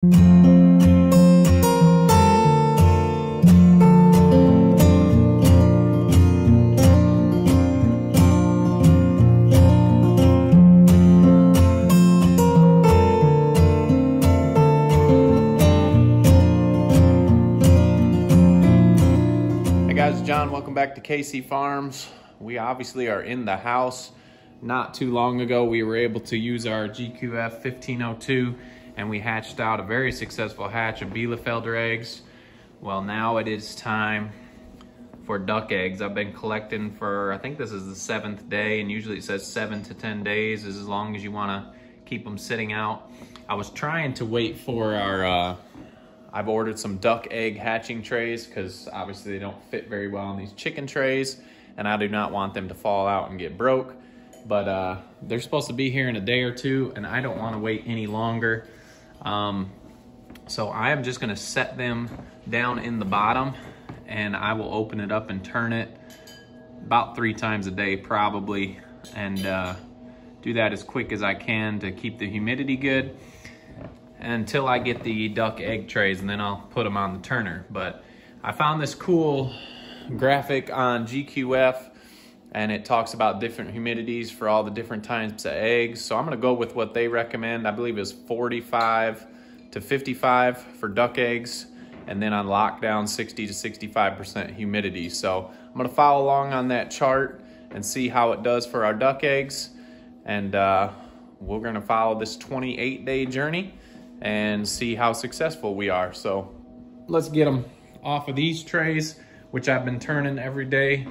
John, welcome back to KC Farms. We obviously are in the house. Not too long ago, we were able to use our GQF 1502 and we hatched out a very successful hatch of Bielefelder eggs. Well, now it is time for duck eggs. I've been collecting for, I think this is the 7th day, and usually it says 7 to 10 days is as long as you want to keep them sitting out. I was trying to wait for our I've ordered some duck egg hatching trays because obviously they don't fit very well on these chicken trays, and I do not want them to fall out and get broke. But they're supposed to be here in a day or two, and I don't want to wait any longer. So I am just going to set them down in the bottom, and I will open it up and turn it about 3 times a day probably, and do that as quick as I can to keep the humidity good until I get the duck egg trays, and then I'll put them on the turner. But I found this cool graphic on GQF, and it talks about different humidities for all the different types of eggs. So I'm gonna go with what they recommend. I believe it's 45 to 55 for duck eggs, and then on lockdown, 60 to 65% humidity. So I'm gonna follow along on that chart and see how it does for our duck eggs. And we're gonna follow this 28-day journey and see how successful we are. So let's get them off of these trays, which I've been turning every day,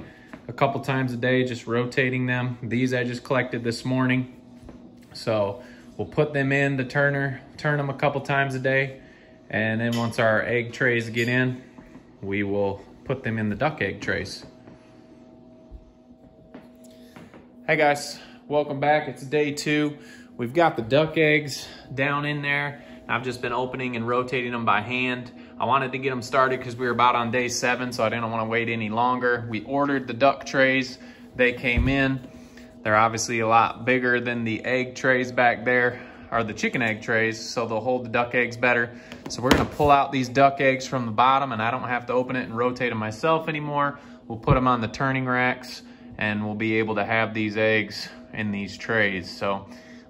a couple times a day, just rotating them. These I just collected this morning. So we'll put them in the turner, turn them a couple times a day, and then once our egg trays get in, we will put them in the duck egg trays. Hey guys, welcome back. It's day 2. We've got the duck eggs down in there. I've just been opening and rotating them by hand. I wanted to get them started because we were about on day 7, so I didn't want to wait any longer. We ordered the duck trays. They came in. They're obviously a lot bigger than the egg trays back there, or the chicken egg trays, so they'll hold the duck eggs better. So we're gonna pull out these duck eggs from the bottom, and I don't have to open it and rotate them myself anymore. We'll put them on the turning racks, and we'll be able to have these eggs in these trays. So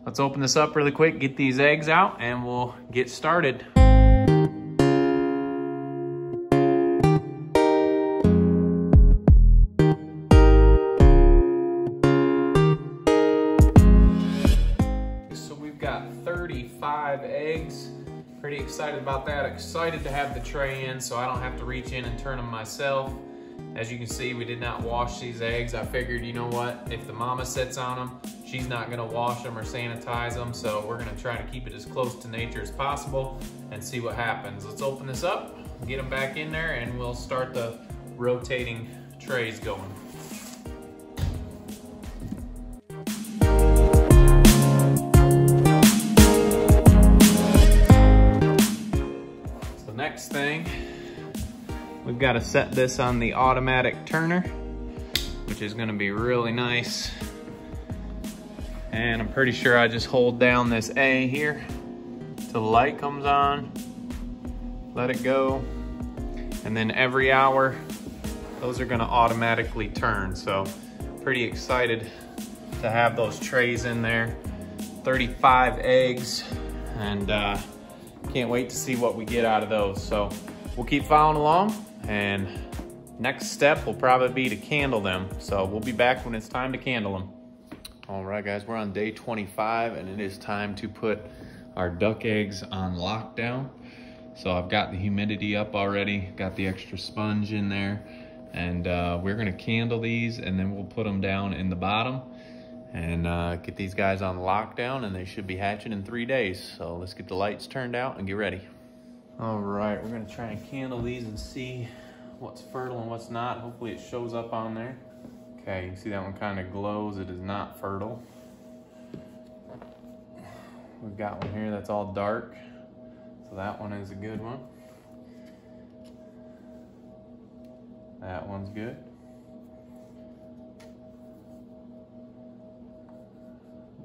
let's open this up really quick, get these eggs out, and we'll get started. So we've got 35 eggs. Pretty excited about that. Excited to have the tray in so I don't have to reach in and turn them myself. As you can see, we did not wash these eggs. I figured, you know what, if the mama sits on them, she's not gonna wash them or sanitize them, so we're gonna try to keep it as close to nature as possible and see what happens. Let's open this up, get them back in there, and we'll start the rotating trays going. So next thing, we've got to set this on the automatic turner, which is going to be really nice. And I'm pretty sure I just hold down this A here till the light comes on, let it go, and then every hour those are going to automatically turn. So pretty excited to have those trays in there. 35 eggs, and can't wait to see what we get out of those. So we'll keep following along, and next step will probably be to candle them. So we'll be back when it's time to candle them. All right, guys, we're on day 25, and it is time to put our duck eggs on lockdown. So I've got the humidity up already, got the extra sponge in there, and we're gonna candle these, and then we'll put them down in the bottom and get these guys on lockdown, and they should be hatching in 3 days. So let's get the lights turned out and get ready. All right, we're gonna try and candle these and see what's fertile and what's not. Hopefully it shows up on there. Okay, you can see that one kind of glows. It is not fertile. We've got one here that's all dark, so that one is a good one. That one's good.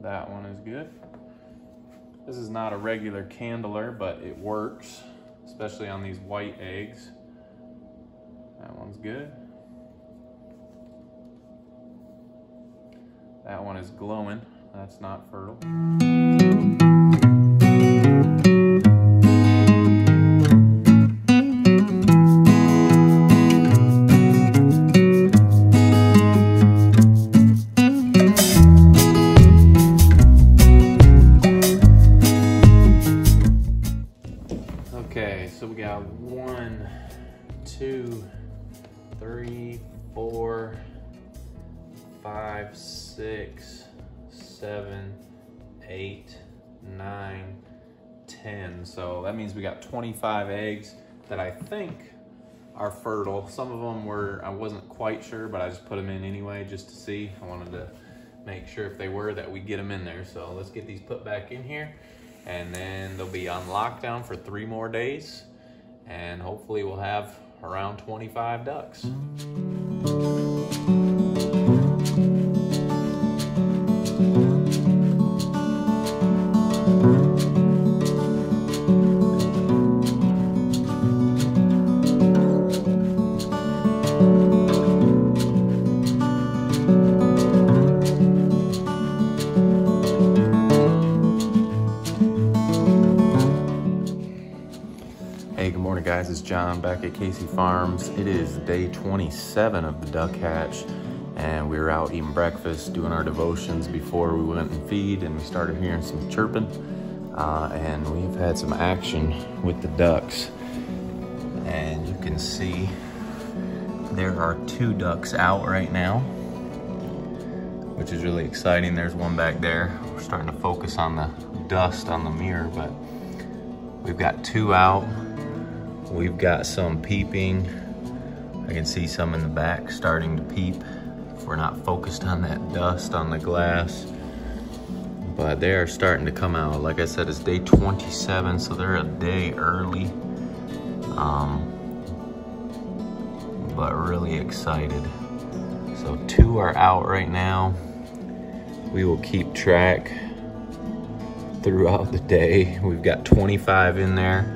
That one is good. This is not a regular candler, but it works, especially on these white eggs. That one's good. That one is glowing. That's not fertile. Okay, so we got 1, 2, 3, 4, 5, 6, 7, 8, 9, 10. So that means we got 25 eggs that I think are fertile. Some of them were, I wasn't quite sure, but I just put them in anyway just to see. I wanted to make sure if they were that we get them in there. So let's get these put back in here, and then they'll be on lockdown for 3 more days, and hopefully we'll have around 25 ducks. Hey, good morning guys, it's John back at KC Farms. It is day 27 of the duck hatch, and we were out eating breakfast, doing our devotions before we went and feed, and we started hearing some chirping, and we've had some action with the ducks. And you can see there are 2 ducks out right now, which is really exciting. There's one back there. We're starting to focus on the dust on the mirror, but we've got 2 out. We've got some peeping. I can see some in the back starting to peep if we're not focused on that dust on the glass. But they are starting to come out. Like I said, it's day 27, so they're a day early. But really excited. So 2 are out right now. We will keep track throughout the day. We've got 25 in there.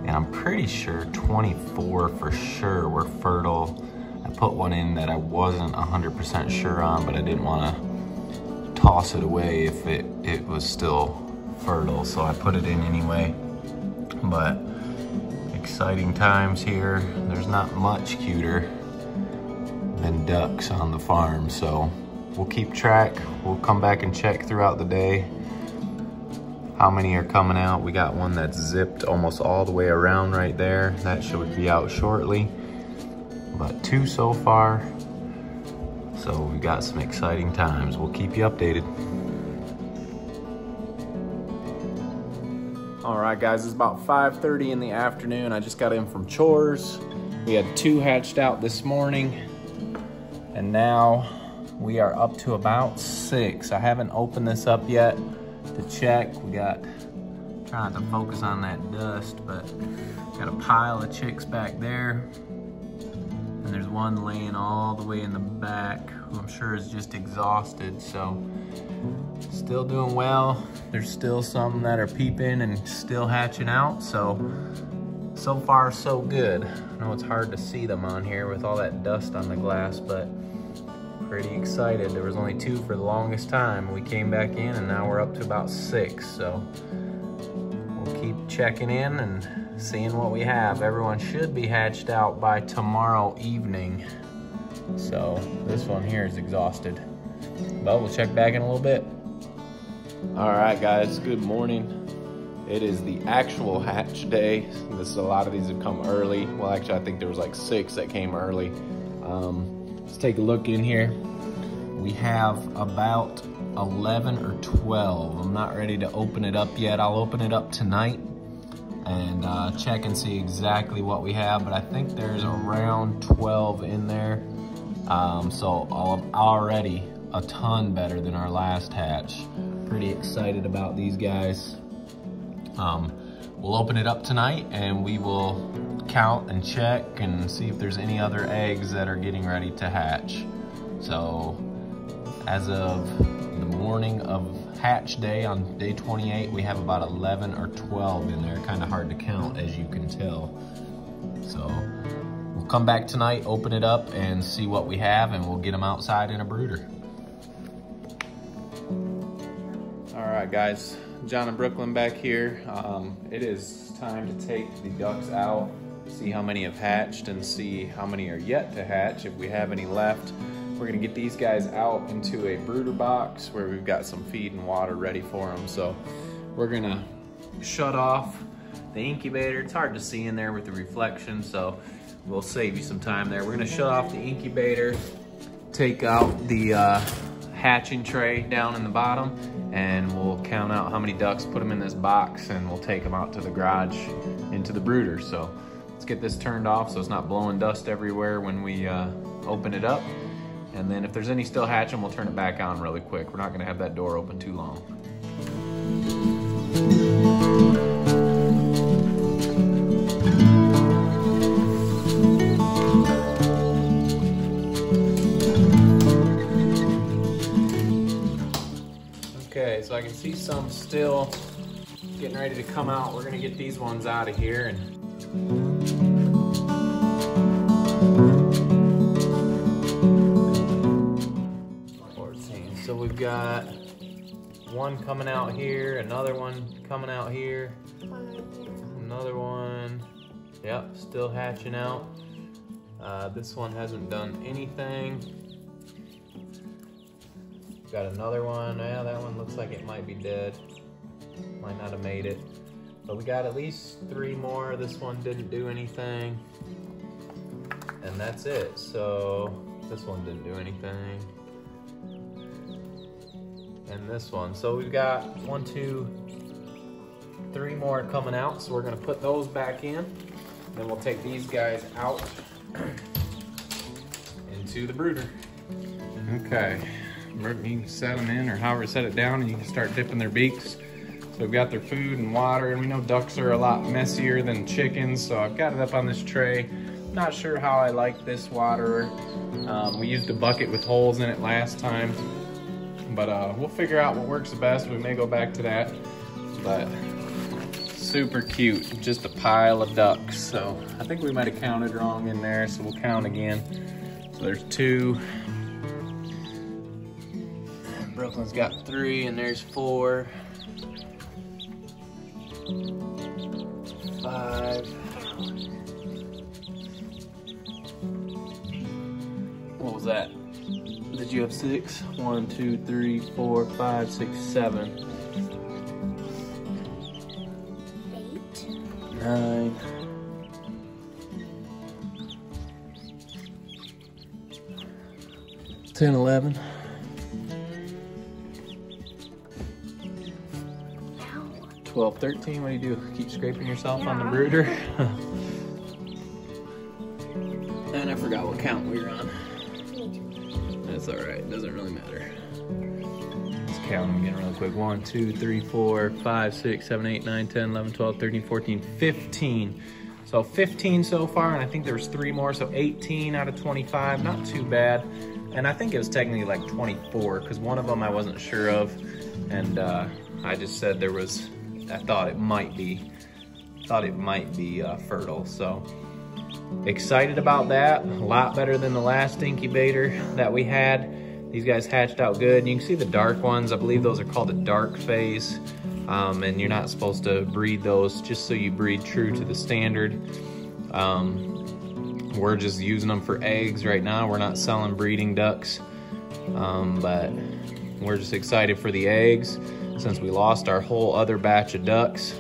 And I'm pretty sure 24 for sure were fertile. I put one in that I wasn't 100% sure on, but I didn't want to toss it away if it was still fertile, so I put it in anyway. But exciting times here. There's not much cuter than ducks on the farm, so we'll keep track. We'll come back and check throughout the day how many are coming out. We got one that's zipped almost all the way around right there. That should be out shortly, but 2 so far. So we got some exciting times. We'll keep you updated. All right guys, it's about 5:30 in the afternoon. I just got in from chores. We had 2 hatched out this morning, and now we are up to about 6. I haven't opened this up yet to check. We got, trying to focus on that dust, but got a pile of chicks back there, and there's one laying all the way in the back who I'm sure is just exhausted. So still doing well. There's still some that are peeping and still hatching out, so far so good. I know it's hard to see them on here with all that dust on the glass, but pretty excited. There was only 2 for the longest time. We came back in, and now we're up to about 6. So we'll keep checking in and seeing what we have. Everyone should be hatched out by tomorrow evening. So this one here is exhausted, but we'll check back in a little bit. All right guys, good morning. It is the actual hatch day. A lot of these have come early. Well, actually I think there was like 6 that came early. Let's take a look in here. We have about 11 or 12. I'm not ready to open it up yet. I'll open it up tonight and check and see exactly what we have, but I think there's around 12 in there. So already a ton better than our last hatch. Pretty excited about these guys. We'll open it up tonight and we will count and check and see if there's any other eggs that are getting ready to hatch. So As of the morning of hatch day on day 28, we have about 11 or 12 in there. Kind of hard to count, as you can tell. So we'll come back tonight, open it up, and see what we have, and we'll get them outside in a brooder. All right, guys, John and Brooklyn back here. It is time to take the ducks out, see how many have hatched, and see how many are yet to hatch, if we have any left. We're gonna get these guys out into a brooder box where we've got some feed and water ready for them. So we're gonna shut off the incubator. It's hard to see in there with the reflection, so we'll save you some time there. We're gonna shut off the incubator, take out the hatching tray down in the bottom, and we'll count out how many ducks, put them in this box, and we'll take them out to the garage into the brooder. So let's get this turned off so it's not blowing dust everywhere when we open it up. And then if there's any still hatching, we'll turn it back on really quick. We're not gonna have that door open too long. Okay, so I can see some still getting ready to come out. We're gonna get these ones out of here. And so we've got one coming out here, another one coming out here, another one, yep, still hatching out. This one hasn't done anything. Got another one, yeah, that one looks like it might be dead. Might not have made it. But we got at least 3 more. This one didn't do anything. And that's it. So this one didn't do anything. And this one. So we've got 1, 2, 3 more coming out. So we're gonna put those back in. Then we'll take these guys out into the brooder. Okay, you can set them in or however set it down, and you can start dipping their beaks. So we've got their food and water, and we know ducks are a lot messier than chickens, so I've got it up on this tray. Not sure how I like this water. We used a bucket with holes in it last time. But we'll figure out what works the best. We may go back to that, but super cute, just a pile of ducks. So I think we might have counted wrong in there, so we'll count again. So there's 2. Brooklyn's got 3, and there's 4, 5. What was that? Did you have 6? 1, 2, 3, 4, 5, 6, 7. 8. 9. 10, 11. 12, 13. What do you do? Keep scraping yourself on the brooder? And I forgot what count we were on. That's all right, doesn't really matter. Let's count them again real quick. 1, 2, 3, 4, 5, 6, 7, 8, 9, 10, 11, 12, 13, 14, 15. So 15 so far, and I think there was 3 more, so 18 out of 25, not too bad. And I think it was technically like 24, because one of them I wasn't sure of, and I just said there was, I thought it might be fertile. So excited about that. A lot better than the last incubator that we had. These guys hatched out good. You can see the dark ones. I believe those are called a dark phase. And you're not supposed to breed those, just so you breed true to the standard. We're just using them for eggs right now. We're not selling breeding ducks. But we're just excited for the eggs since we lost our whole other batch of ducks.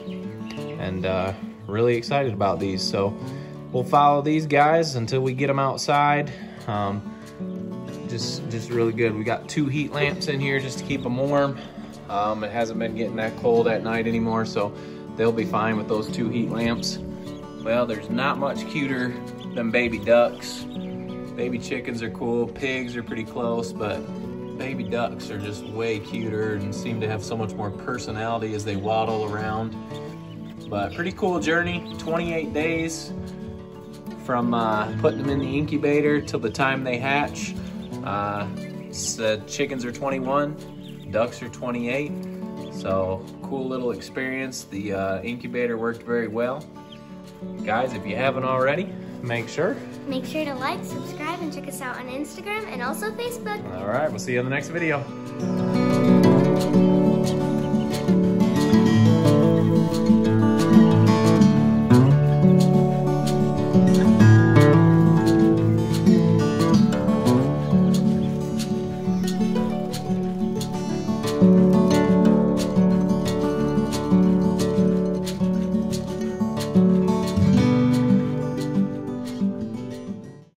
And really excited about these. So we'll follow these guys until we get them outside. Just really good. We got 2 heat lamps in here just to keep them warm. It hasn't been getting that cold at night anymore, so they'll be fine with those 2 heat lamps. Well, there's not much cuter than baby ducks. Baby chickens are cool, pigs are pretty close, but baby ducks are just way cuter and seem to have so much more personality as they waddle around. But pretty cool journey, 28 days from putting them in the incubator till the time they hatch. said chickens are 21, ducks are 28. So cool little experience. The incubator worked very well. Guys, if you haven't already, make sure to like, subscribe, and check us out on Instagram and also Facebook. All right, we'll see you in the next video.